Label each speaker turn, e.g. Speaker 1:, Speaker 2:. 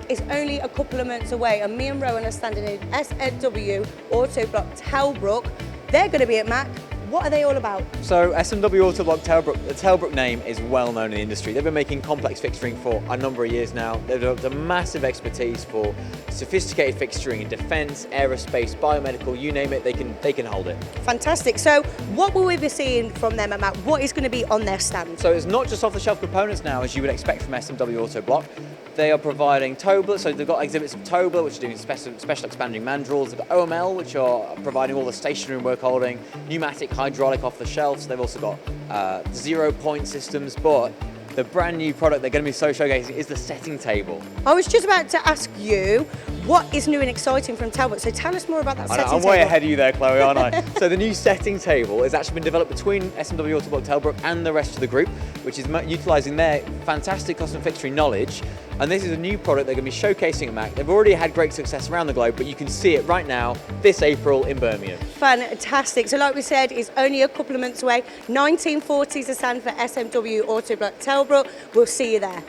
Speaker 1: MACH is only a couple of months away, and me and Rowan are standing in SMW Autoblok Telbrook. They're going to be at MACH. What are they all about?
Speaker 2: So SMW Autoblok Telbrook, the Telbrook name is well known in the industry. They've been making complex fixturing for a number of years now. They've developed a massive expertise for sophisticated fixturing in defence, aerospace, biomedical, you name it, they can hold it.
Speaker 1: Fantastic. So what will we be seeing from them at MACH? What is going to be on their stand?
Speaker 2: So it's not just off-the-shelf components now, as you would expect from SMW Autoblok. They are providing toblers, so they've got exhibits of tobler, which are doing special expanding mandrels. They've got OML, which are providing all the stationary and work holding, pneumatic, hydraulic off the shelves. They've also got 0-point systems, but the brand new product they're going to be showcasing is the setting table.
Speaker 1: I was just about to ask you, what is new and exciting from Telbrook? So tell us more about that setting table.
Speaker 2: I'm way ahead of you there, Chloe, aren't I? So the new setting table has actually been developed between SMW Autoblok Telbrook and the rest of the group, which is utilising their fantastic custom fixturing knowledge. And this is a new product they're going to be showcasing at MACH. They've already had great success around the globe, but you can see it right now, this April in Birmingham.
Speaker 1: Fantastic. So like we said, it's only a couple of months away. 1940 is the stand for SMW Autoblok Telbrook. We'll see you there.